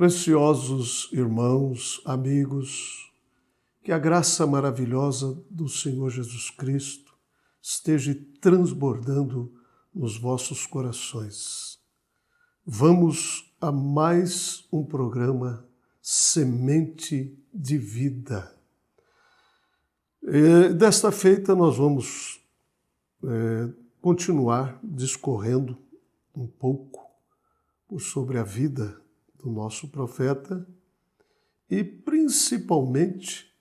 Preciosos irmãos, amigos, que a graça maravilhosa do Senhor Jesus Cristo esteja transbordando nos vossos corações. Vamos a mais um programa Semente de Vida. Desta feita nós vamos continuar discorrendo um pouco sobre a vida do nosso profeta e principalmente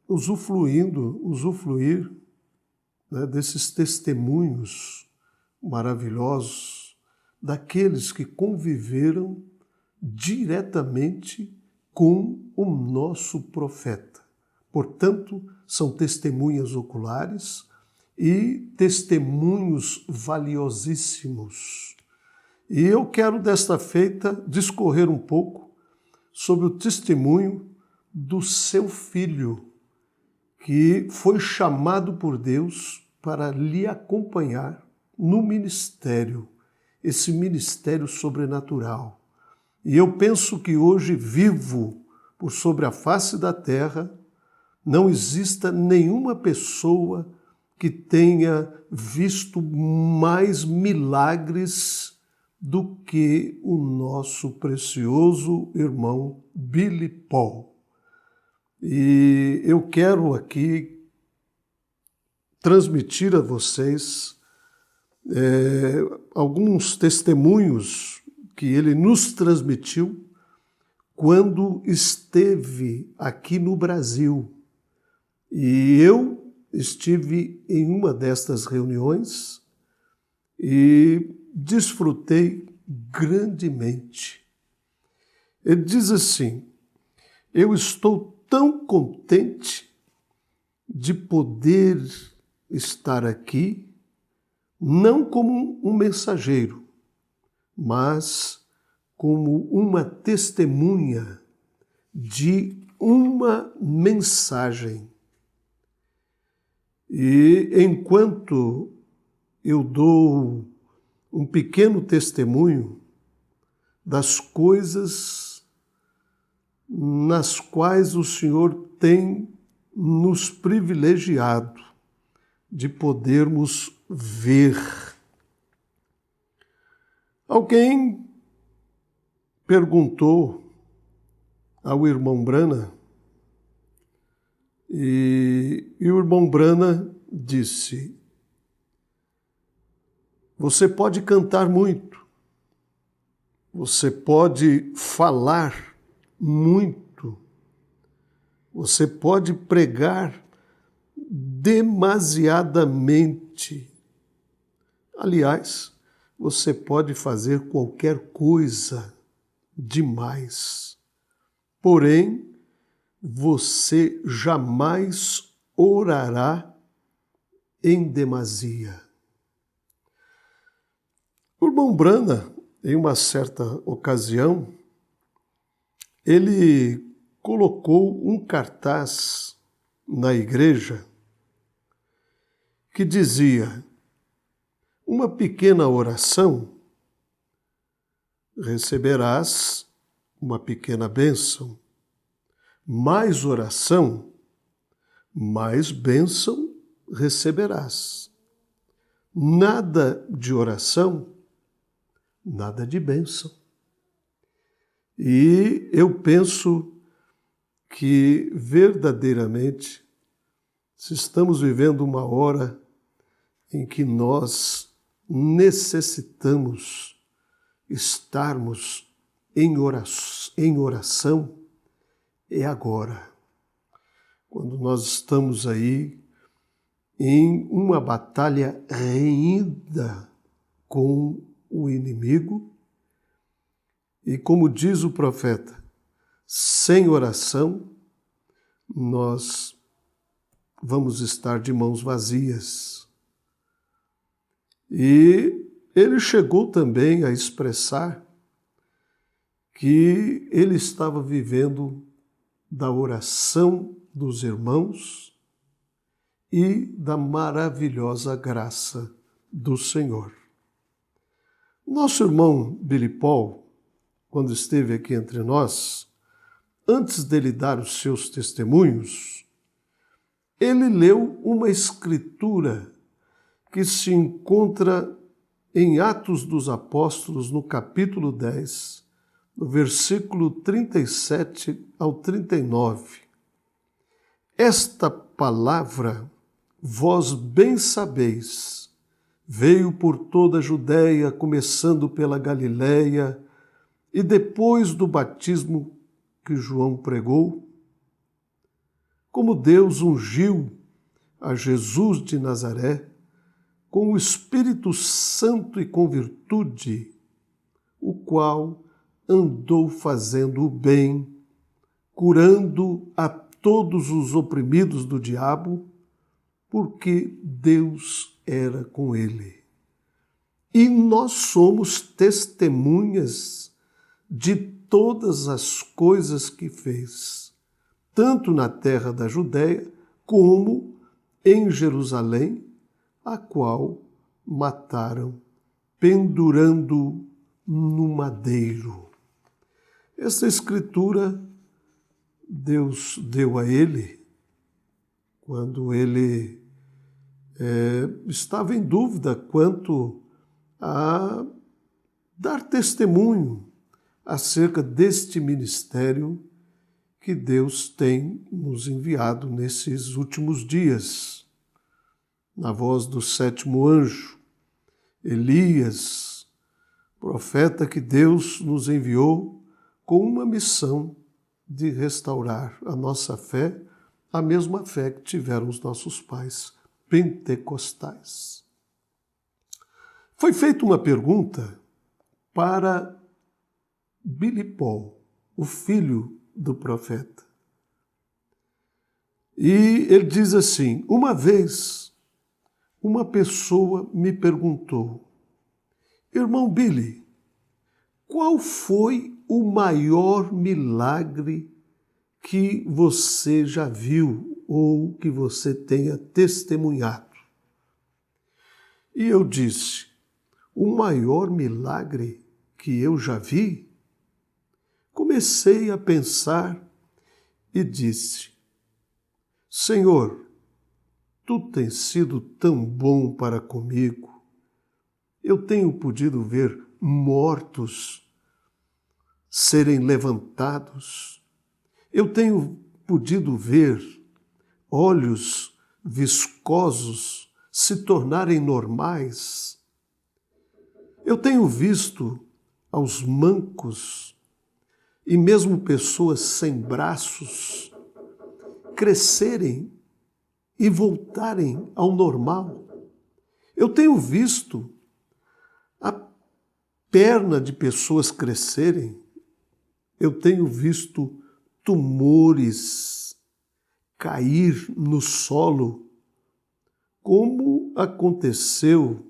usufruir desses testemunhos maravilhosos daqueles que conviveram diretamente com o nosso profeta. Portanto, são testemunhas oculares e testemunhos valiosíssimos. E eu quero, desta feita, discorrer um pouco sobre o testemunho do seu filho, que foi chamado por Deus para lhe acompanhar no ministério, esse ministério sobrenatural. E eu penso que hoje, vivo por sobre a face da terra, não exista nenhuma pessoa que tenha visto mais milagres do que o nosso precioso irmão Billy Paul. E eu quero aqui transmitir a vocês alguns testemunhos que ele nos transmitiu quando esteve aqui no Brasil. E eu estive em uma destas reuniões e desfrutei grandemente. Ele diz assim: eu estou tão contente de poder estar aqui, não como um mensageiro, mas como uma testemunha de uma mensagem. E enquanto eu dou um pequeno testemunho das coisas nas quais o Senhor tem nos privilegiado de podermos ver. Alguém perguntou ao irmão Brana e o irmão Brana disse: você pode cantar muito, você pode falar muito, você pode pregar demasiadamente. Aliás, você pode fazer qualquer coisa demais. Porém, você jamais orará em demasia. O irmão Brana, em uma certa ocasião, ele colocou um cartaz na igreja que dizia: uma pequena oração, receberás uma pequena bênção. Mais oração, mais bênção receberás. Nada de oração, nada de bênção. E eu penso que verdadeiramente, se estamos vivendo uma hora em que nós necessitamos estarmos em oração, é agora. Quando nós estamos aí em uma batalha ainda com o inimigo, e como diz o profeta, sem oração nós vamos estar de mãos vazias. E ele chegou também a expressar que ele estava vivendo da oração dos irmãos e da maravilhosa graça do Senhor. Nosso irmão Billy Paul, quando esteve aqui entre nós, antes dele dar os seus testemunhos, ele leu uma escritura que se encontra em Atos dos Apóstolos, no capítulo 10, no versículo 37 ao 39. Esta palavra, vós bem sabeis, veio por toda a Judéia, começando pela Galiléia, e depois do batismo que João pregou, como Deus ungiu a Jesus de Nazaré com o Espírito Santo e com virtude, o qual andou fazendo o bem, curando a todos os oprimidos do diabo, porque Deus era com ele. E nós somos testemunhas de todas as coisas que fez, tanto na terra da Judéia como em Jerusalém, a qual mataram, pendurando no madeiro. Essa escritura Deus deu a ele quando ele estava em dúvida quanto a dar testemunho acerca deste ministério que Deus tem nos enviado nesses últimos dias. Na voz do sétimo anjo, Elias, profeta que Deus nos enviou com uma missão de restaurar a nossa fé, a mesma fé que tiveram os nossos pais pentecostais. Foi feita uma pergunta para Billy Paul, o filho do profeta. E ele diz assim: uma vez uma pessoa me perguntou, irmão Billy, qual foi o maior milagre que você já viu ou que você tenha testemunhado? E eu disse, o maior milagre que eu já vi? Comecei a pensar e disse, Senhor, Tu tens sido tão bom para comigo. Eu tenho podido ver mortos serem levantados. Eu tenho podido ver olhos viscosos se tornarem normais. Eu tenho visto aos mancos e mesmo pessoas sem braços crescerem e voltarem ao normal. Eu tenho visto a perna de pessoas crescerem. Eu tenho visto tumores cair no solo, como aconteceu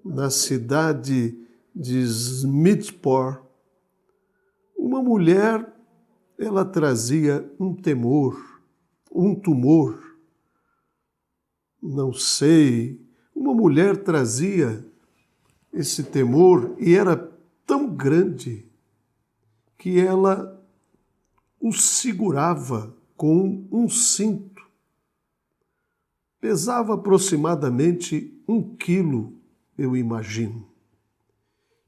na cidade de Smithport. Uma mulher, ela trazia um tumor, não sei, uma mulher trazia esse temor e era tão grande que ela o segurava com um cinto. Pesava aproximadamente 1 quilo, eu imagino.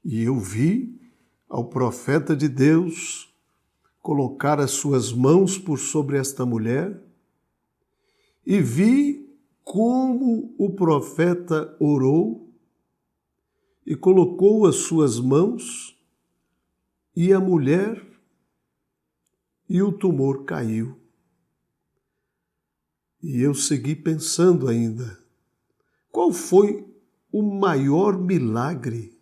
E eu vi ao profeta de Deus colocar as suas mãos por sobre esta mulher e vi como o profeta orou e colocou as suas mãos e a mulher e o tumor caiu. E eu segui pensando ainda, qual foi o maior milagre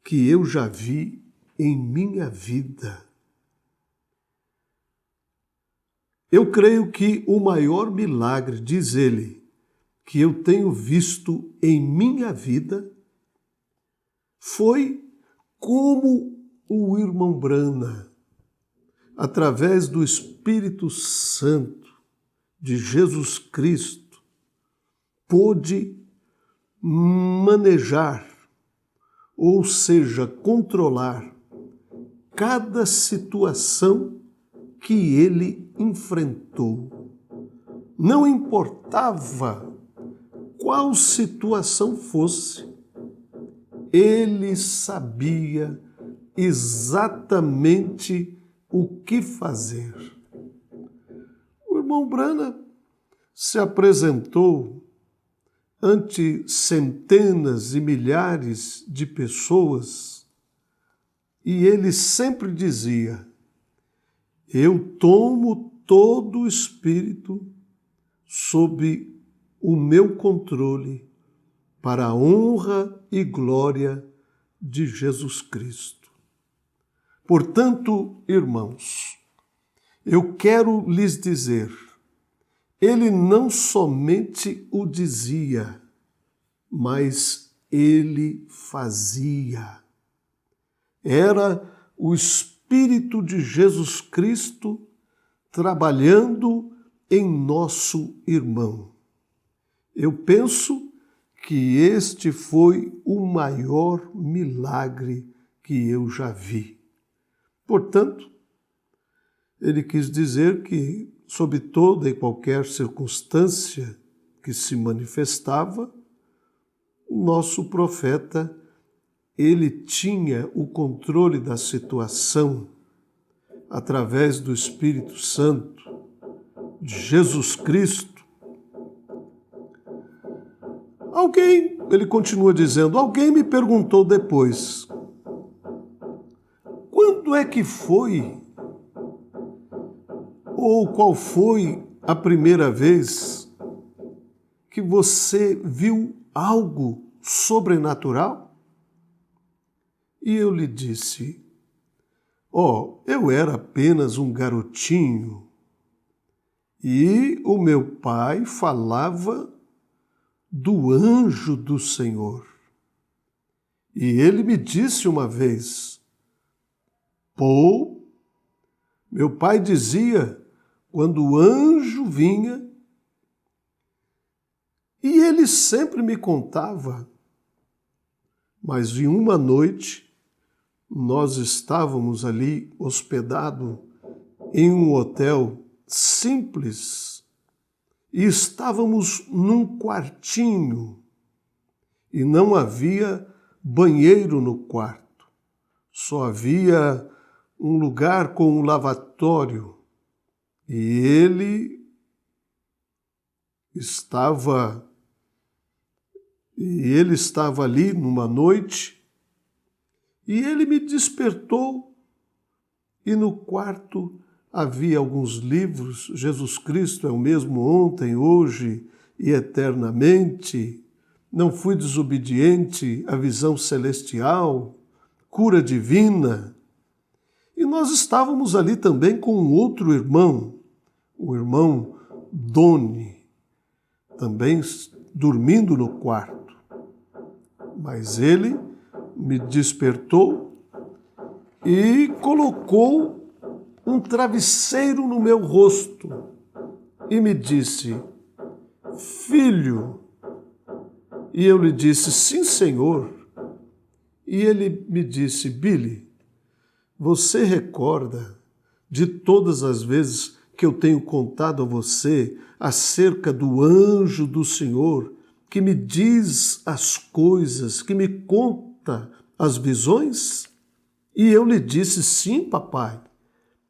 que eu já vi em minha vida? Eu creio que o maior milagre, diz ele, que eu tenho visto em minha vida foi como o irmão Brana, através do Espírito Santo de Jesus Cristo, pôde manejar ou seja, controlar cada situação que ele enfrentou. Não importava qual situação fosse, ele sabia exatamente o que fazer. O irmão Brana se apresentou ante centenas e milhares de pessoas e ele sempre dizia: eu tomo todo o espírito sob o meu controle para a honra e glória de Jesus Cristo. Portanto, irmãos, eu quero lhes dizer, ele não somente o dizia, mas ele fazia. Era o Espírito de Jesus Cristo trabalhando em nosso irmão. Eu penso que este foi o maior milagre que eu já vi. Portanto, ele quis dizer que, sob toda e qualquer circunstância que se manifestava, o nosso profeta, ele tinha o controle da situação através do Espírito Santo, de Jesus Cristo. Ele continua dizendo, alguém me perguntou depois, quando é que foi, ou qual foi a primeira vez que você viu algo sobrenatural? E eu lhe disse, eu era apenas um garotinho e o meu pai falava do anjo do Senhor. E ele me disse uma vez, meu pai dizia, quando o anjo vinha, e ele sempre me contava, mas em uma noite, nós estávamos ali hospedados em um hotel simples e estávamos num quartinho e não havia banheiro no quarto, só havia um lugar com um lavatório e ele estava ali numa noite e ele me despertou e no quarto havia alguns livros, Jesus Cristo é o mesmo ontem, hoje e eternamente, não fui desobediente à visão celestial, cura divina. E nós estávamos ali também com um outro irmão, o irmão Doni, também dormindo no quarto. Mas ele me despertou e colocou um travesseiro no meu rosto e me disse, filho. E eu lhe disse, sim, Senhor. E ele me disse, Billy, você recorda de todas as vezes que eu tenho contado a você acerca do anjo do Senhor que me diz as coisas, que me conta as visões? E eu lhe disse, sim, papai.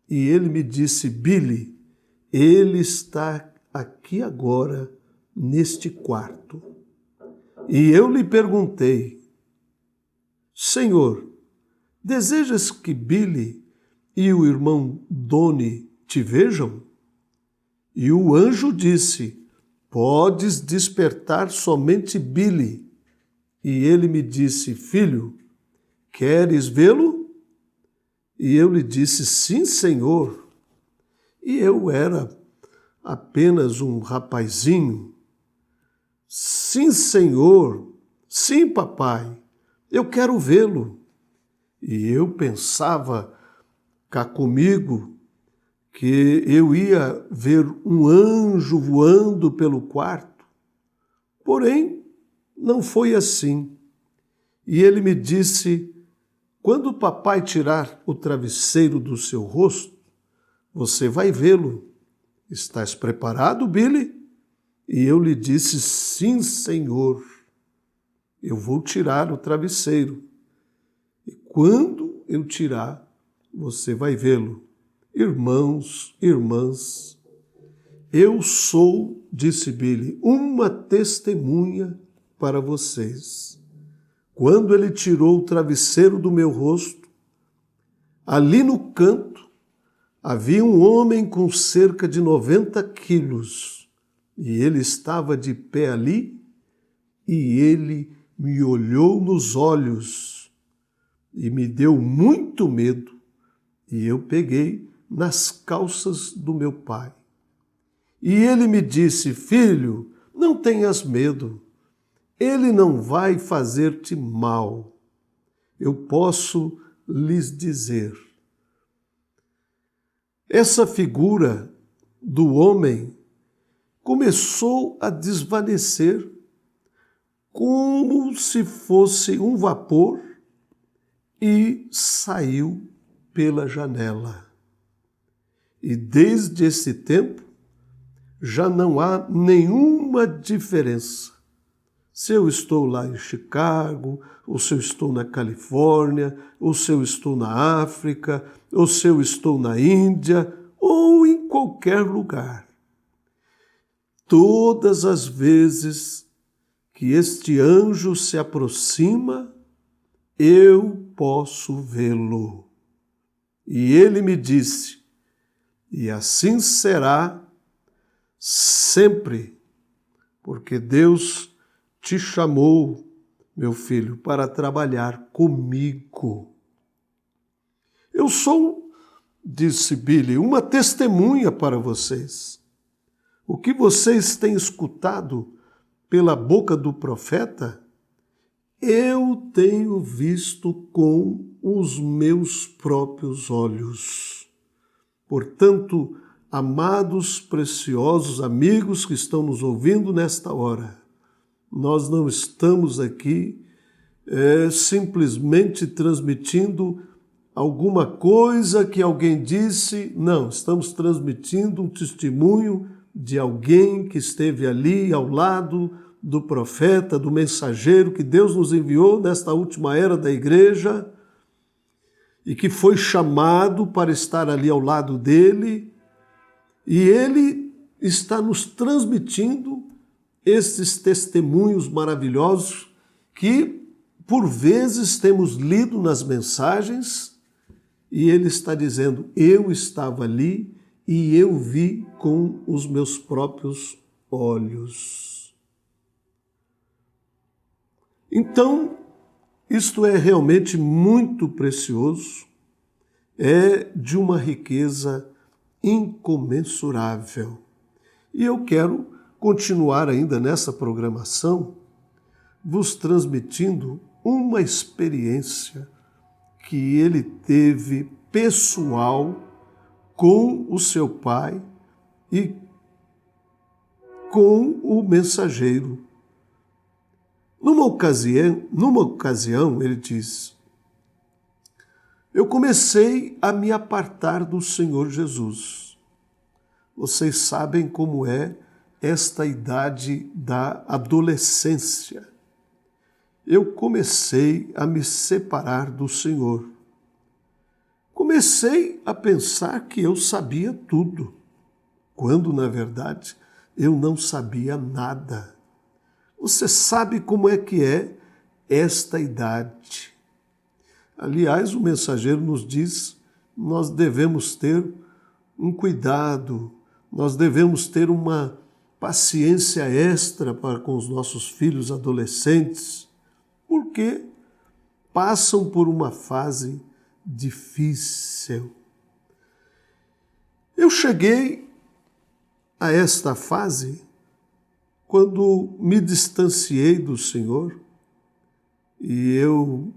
E ele me disse, Billy, ele está aqui agora, neste quarto. E eu lhe perguntei, Senhor, desejas que Billy e o irmão Doni te vejam? E o anjo disse, podes despertar somente Billy. E ele me disse, filho, queres vê-lo? E eu lhe disse, sim, Senhor. E eu era apenas um rapazinho. Sim, Senhor. Sim, papai. Eu quero vê-lo. E eu pensava cá comigo que eu ia ver um anjo voando pelo quarto. Porém, não foi assim. E ele me disse: quando o papai tirar o travesseiro do seu rosto, você vai vê-lo. Estás preparado, Billy? E eu lhe disse: sim, Senhor. Eu vou tirar o travesseiro. E quando eu tirar, você vai vê-lo. Irmãos, irmãs, eu sou, disse Billy, uma testemunha para vocês. Quando ele tirou o travesseiro do meu rosto, ali no canto havia um homem com cerca de 90 quilos, e ele estava de pé ali, e ele me olhou nos olhos e me deu muito medo, e eu peguei nas calças do meu pai. E ele me disse: filho, não tenhas medo, ele não vai fazer-te mal. Eu posso lhes dizer. Essa figura do homem começou a desvanecer como se fosse um vapor e saiu pela janela. E desde esse tempo já não há nenhuma diferença. Se eu estou lá em Chicago, ou se eu estou na Califórnia, ou se eu estou na África, ou se eu estou na Índia, ou em qualquer lugar. Todas as vezes que este anjo se aproxima, eu posso vê-lo. E ele me disse: e assim será sempre, porque Deus te chamou, meu filho, para trabalhar comigo. Eu sou, disse Billy, uma testemunha para vocês. O que vocês têm escutado pela boca do profeta, eu tenho visto com os meus próprios olhos. Portanto, amados, preciosos amigos que estão nos ouvindo nesta hora, nós não estamos aqui simplesmente transmitindo alguma coisa que alguém disse. Não, estamos transmitindo um testemunho de alguém que esteve ali ao lado do profeta, do mensageiro que Deus nos enviou nesta última era da igreja e que foi chamado para estar ali ao lado dele, e ele está nos transmitindo esses testemunhos maravilhosos que, por vezes, temos lido nas mensagens, e ele está dizendo: eu estava ali e eu vi com os meus próprios olhos. Então, isto é realmente muito precioso, é de uma riqueza incomensurável. E eu quero continuar ainda nessa programação, vos transmitindo uma experiência que ele teve pessoal com o seu pai e com o mensageiro. Numa ocasião, ele diz: eu comecei a me apartar do Senhor Jesus. Vocês sabem como é esta idade da adolescência. Eu comecei a me separar do Senhor. Comecei a pensar que eu sabia tudo, quando, na verdade, eu não sabia nada. Você sabe como é que é esta idade. Aliás, o mensageiro nos diz: nós devemos ter um cuidado, nós devemos ter uma paciência extra para com os nossos filhos adolescentes, porque passam por uma fase difícil. Eu cheguei a esta fase quando me distanciei do Senhor e eu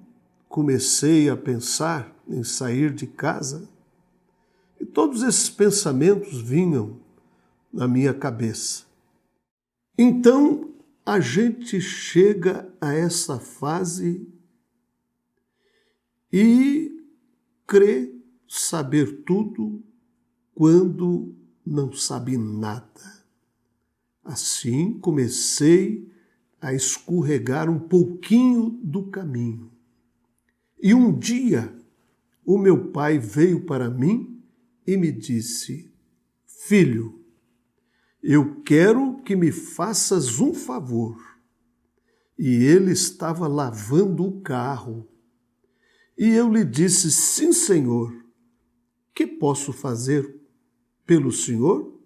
comecei a pensar em sair de casa, e todos esses pensamentos vinham na minha cabeça. Então, a gente chega a essa fase e crê saber tudo quando não sabe nada. Assim comecei a escorregar um pouquinho do caminho. E um dia o meu pai veio para mim e me disse: filho, eu quero que me faças um favor. E ele estava lavando o carro. E eu lhe disse: sim, senhor, que posso fazer pelo senhor?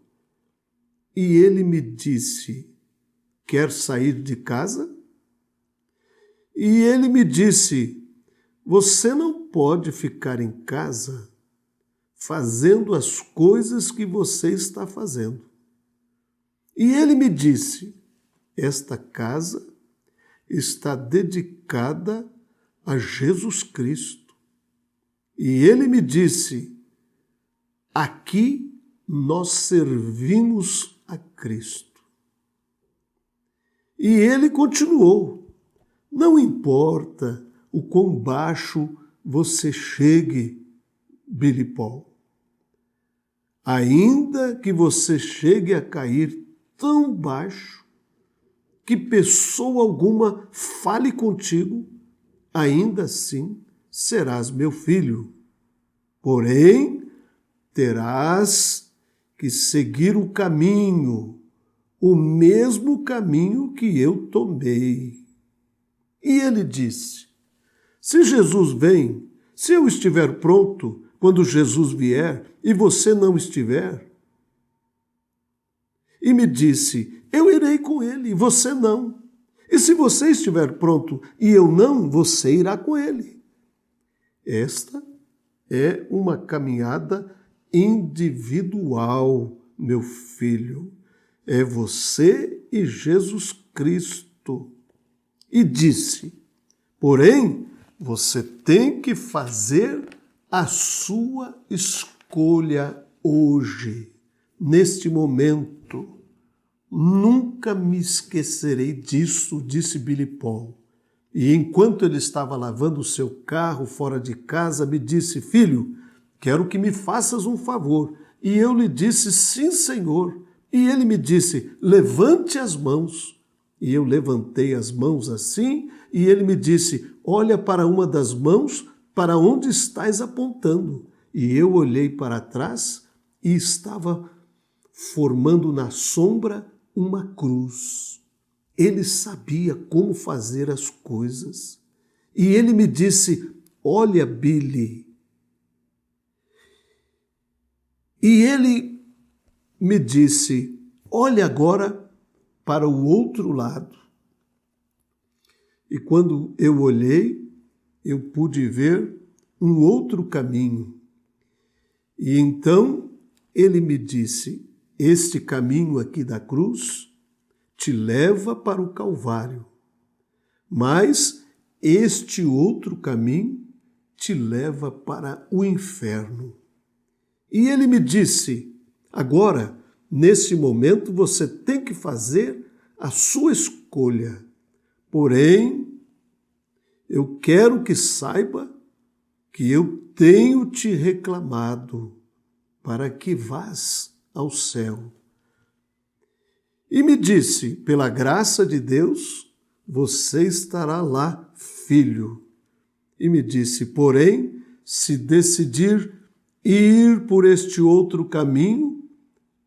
E ele me disse: quer sair de casa? E ele me disse: você não pode ficar em casa fazendo as coisas que você está fazendo. E ele me disse: esta casa está dedicada a Jesus Cristo. E ele me disse: aqui nós servimos a Cristo. E ele continuou: não importa o quão baixo você chegue, Billy Paul, ainda que você chegue a cair tão baixo que pessoa alguma fale contigo, ainda assim serás meu filho. Porém, terás que seguir o caminho, o mesmo caminho que eu tomei. E ele disse: se Jesus vem, se eu estiver pronto, quando Jesus vier e você não estiver. E me disse: eu irei com ele e você não. E se você estiver pronto e eu não, você irá com ele. Esta é uma caminhada individual, meu filho. É você e Jesus Cristo. E disse: porém, você tem que fazer a sua escolha hoje, neste momento. Nunca me esquecerei disso, disse Billy Paul. E enquanto ele estava lavando o seu carro fora de casa, me disse: filho, quero que me faças um favor. E eu lhe disse: sim, senhor. E ele me disse: levante as mãos. E eu levantei as mãos assim, e ele me disse: olha para uma das mãos, para onde estás apontando. E eu olhei para trás e estava formando na sombra uma cruz. Ele sabia como fazer as coisas. E ele me disse: olha, Billy. E ele me disse: olha agora para o outro lado. E quando eu olhei, eu pude ver um outro caminho. E então ele me disse: este caminho aqui da cruz te leva para o Calvário, mas este outro caminho te leva para o inferno. E ele me disse: agora, nesse momento, você tem que fazer a sua escolha. Porém, eu quero que saiba que eu tenho te reclamado para que vás ao céu. E me disse: pela graça de Deus, você estará lá, filho. E me disse: porém, se decidir ir por este outro caminho,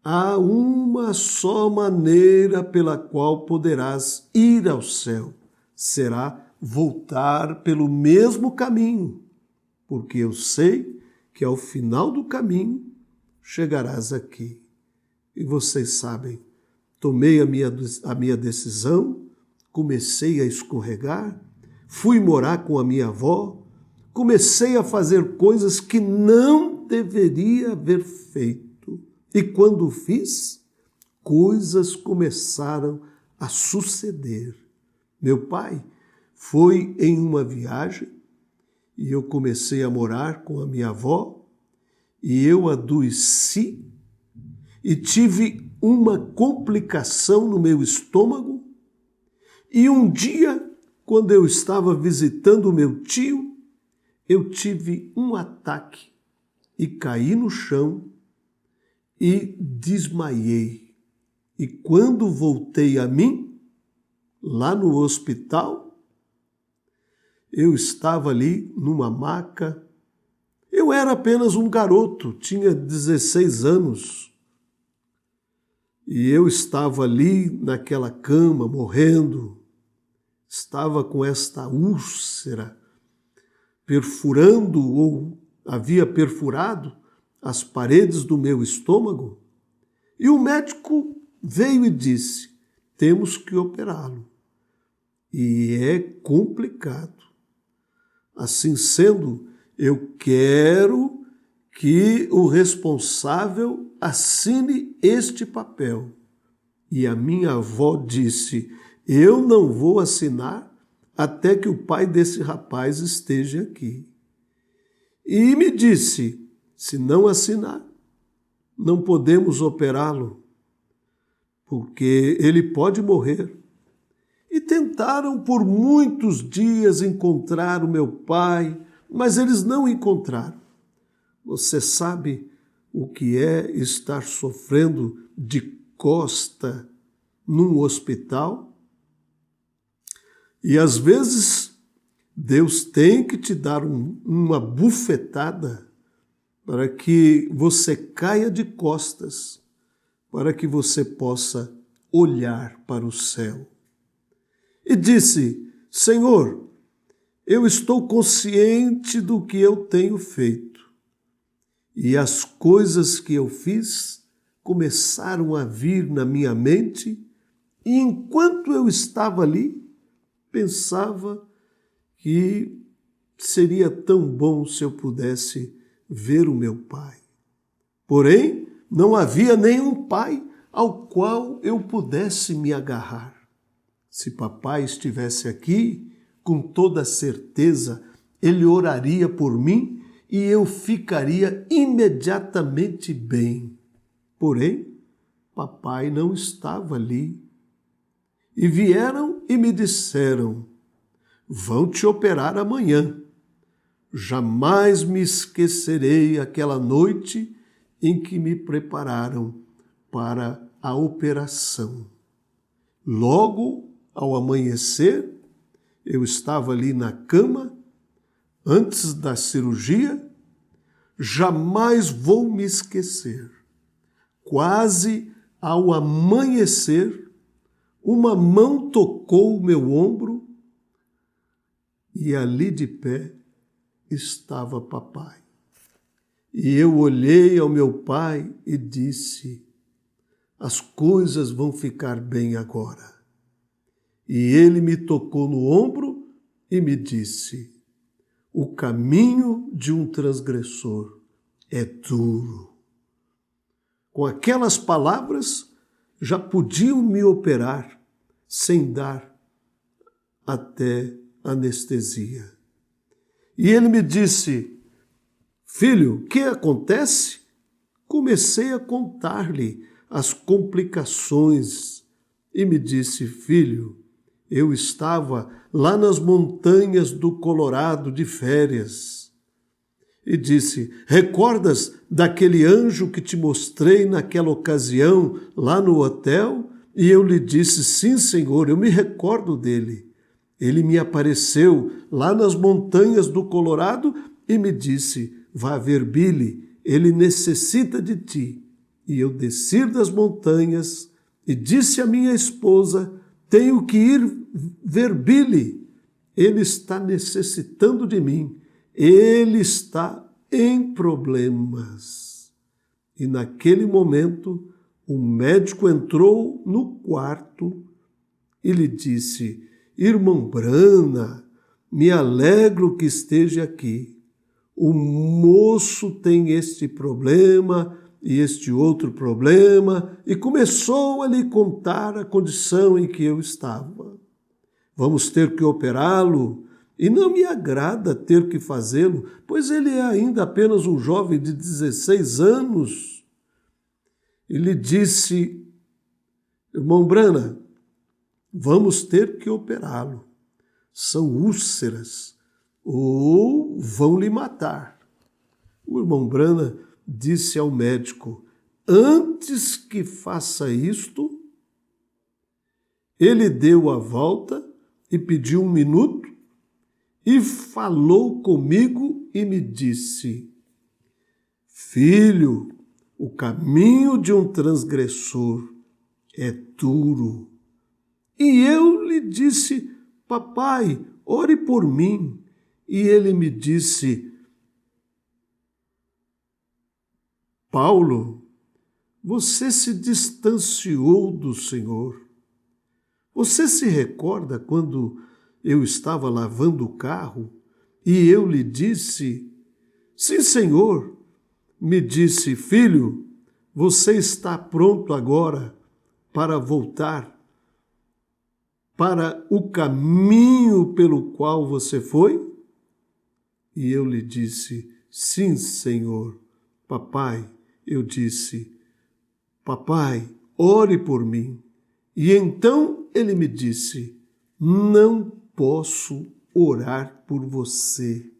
há uma só maneira pela qual poderás ir ao céu. Será voltar pelo mesmo caminho, porque eu sei que ao final do caminho chegarás aqui. E vocês sabem, tomei a minha decisão, comecei a escorregar, fui morar com a minha avó, comecei a fazer coisas que não deveria haver feito. E quando fiz, coisas começaram a suceder. Meu pai foi em uma viagem e eu comecei a morar com a minha avó e eu adoeci e tive uma complicação no meu estômago. E um dia, quando eu estava visitando o meu tio, eu tive um ataque e caí no chão e desmaiei. E quando voltei a mim, lá no hospital, eu estava ali numa maca. Eu era apenas um garoto, tinha 16 anos. E eu estava ali naquela cama, morrendo. Estava com esta úlcera perfurando, ou havia perfurado, as paredes do meu estômago. E o médico veio e disse: temos que operá-lo. E é complicado. Assim sendo, eu quero que o responsável assine este papel. E a minha avó disse: eu não vou assinar até que o pai desse rapaz esteja aqui. E me disse: se não assinar, não podemos operá-lo, porque ele pode morrer. E tentaram por muitos dias encontrar o meu pai, mas eles não encontraram. Você sabe o que é estar sofrendo de costa num hospital? E às vezes Deus tem que te dar uma bufetada para que você caia de costas, para que você possa olhar para o céu. E disse: Senhor, eu estou consciente do que eu tenho feito. E as coisas que eu fiz começaram a vir na minha mente, e enquanto eu estava ali, pensava que seria tão bom se eu pudesse ver o meu pai. Porém, não havia nenhum pai ao qual eu pudesse me agarrar. Se papai estivesse aqui, com toda certeza, ele oraria por mim e eu ficaria imediatamente bem. Porém, papai não estava ali. E vieram e me disseram: vão te operar amanhã. Jamais me esquecerei aquela noite em que me prepararam para a operação. Logo ao amanhecer, eu estava ali na cama, antes da cirurgia. Jamais vou me esquecer. Quase ao amanhecer, uma mão tocou o meu ombro e ali de pé estava papai. E eu olhei ao meu pai e disse: as coisas vão ficar bem agora. E ele me tocou no ombro e me disse: o caminho de um transgressor é duro. Com aquelas palavras, já podiam me operar sem dar até anestesia. E ele me disse: filho, o que acontece? Comecei a contar-lhe as complicações e me disse: filho, eu estava lá nas montanhas do Colorado de férias. E disse: recordas daquele anjo que te mostrei naquela ocasião lá no hotel? E eu lhe disse: sim, Senhor, eu me recordo dele. Ele me apareceu lá nas montanhas do Colorado e me disse: vá ver Billy, ele necessita de ti. E eu desci das montanhas e disse à minha esposa: tenho que ir ver Billy. Ele está necessitando de mim. Ele está em problemas. E naquele momento, o médico entrou no quarto e lhe disse: irmão Brana, me alegro que esteja aqui. O moço tem este problema e este outro problema, e começou a lhe contar a condição em que eu estava. Vamos ter que operá-lo, e não me agrada ter que fazê-lo, pois ele é ainda apenas um jovem de 16 anos. E lhe disse: irmão Brana, vamos ter que operá-lo. São úlceras. ou vão lhe matar. O irmão Brana disse ao médico: antes que faça isto, ele deu a volta e pediu 1 minuto e falou comigo e me disse: filho, o caminho de um transgressor é duro. E eu lhe disse: papai, ore por mim. E ele me disse: Paulo, você se distanciou do Senhor. Você se recorda quando eu estava lavando o carro e eu lhe disse: sim, Senhor. Me disse: filho, você está pronto agora para voltar para o caminho pelo qual você foi? E eu lhe disse: sim, Senhor. Papai, eu disse: papai, ore por mim. E então ele me disse: não posso orar por você.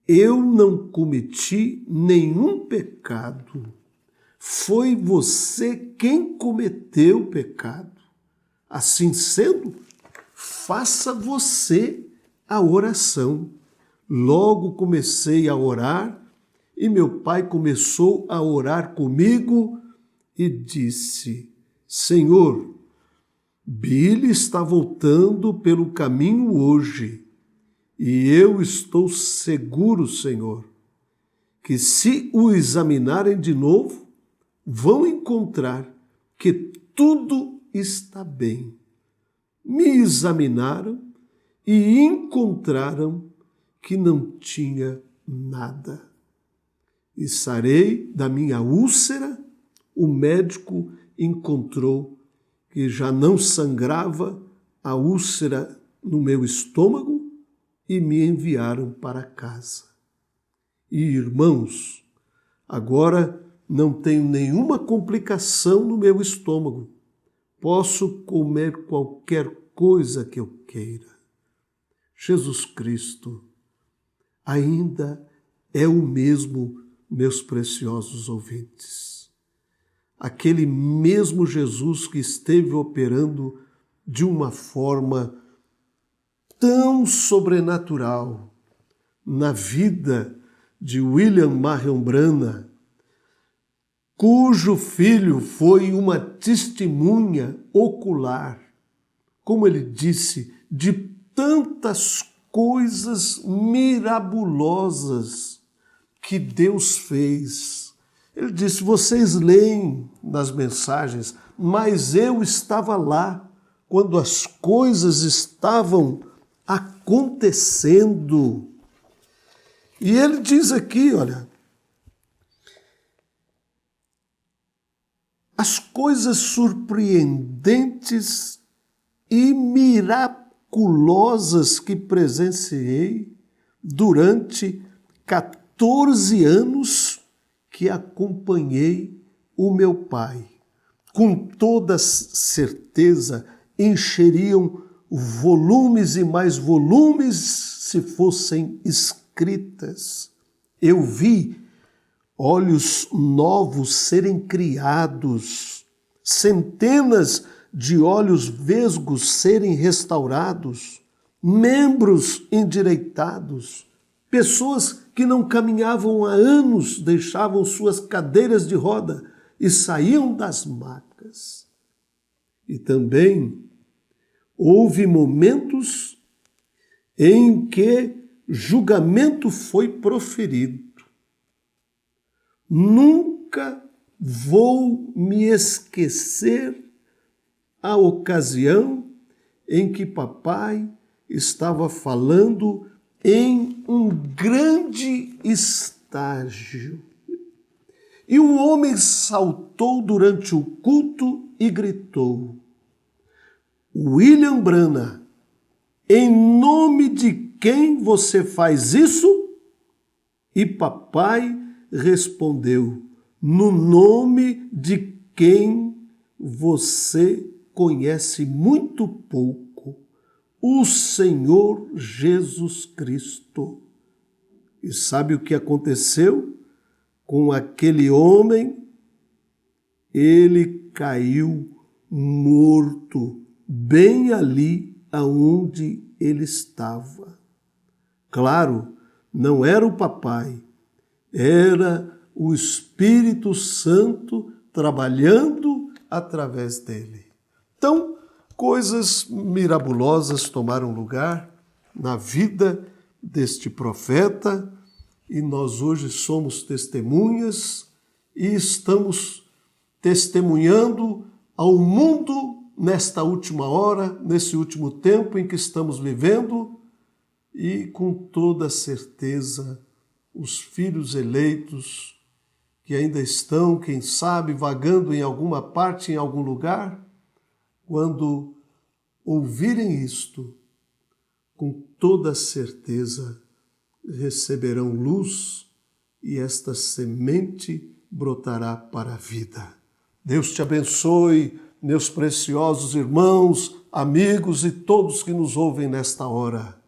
Eu não cometi nenhum pecado. Foi você quem cometeu o pecado. Assim sendo, faça você a oração. Logo comecei a orar e meu pai começou a orar comigo e disse: Senhor, Billy está voltando pelo caminho hoje e eu estou seguro, Senhor, que se o examinarem de novo, vão encontrar que tudo está bem. Me examinaram e encontraram que não tinha nada. E sarei da minha úlcera, o médico encontrou que já não sangrava a úlcera no meu estômago e me enviaram para casa. E, irmãos, agora não tenho nenhuma complicação no meu estômago. Posso comer qualquer coisa que eu queira. Jesus Cristo ainda é o mesmo, meus preciosos ouvintes. Aquele mesmo Jesus que esteve operando de uma forma tão sobrenatural na vida de William Marion Branham, cujo filho foi uma testemunha ocular, como ele disse, de tantas coisas mirabolosas que Deus fez. Ele disse: vocês leem nas mensagens, mas eu estava lá quando as coisas estavam acontecendo. E ele diz aqui, olha, as coisas surpreendentes e miraculosas que presenciei durante 14 anos que acompanhei o meu pai. Com toda certeza, encheriam volumes e mais volumes se fossem escritas. Eu vi olhos novos serem criados, centenas de olhos vesgos serem restaurados, membros endireitados, pessoas que não caminhavam há anos deixavam suas cadeiras de roda e saíam das macas. E também houve momentos em que julgamento foi proferido. Nunca vou me esquecer a ocasião em que papai estava falando em um grande estágio. E um homem saltou durante o culto e gritou: William Branham, em nome de quem você faz isso? E papai respondeu: no nome de quem você conhece muito pouco, o Senhor Jesus Cristo. E sabe o que aconteceu com aquele homem? Ele caiu morto, bem ali aonde ele estava. Claro, não era o papai, era o Espírito Santo trabalhando através dele. Então, coisas mirabolosas tomaram lugar na vida deste profeta e nós hoje somos testemunhas e estamos testemunhando ao mundo nesta última hora, nesse último tempo em que estamos vivendo e com toda certeza os filhos eleitos que ainda estão, quem sabe, vagando em alguma parte, em algum lugar, quando ouvirem isto, com toda certeza receberão luz e esta semente brotará para a vida. Deus te abençoe, meus preciosos irmãos, amigos e todos que nos ouvem nesta hora.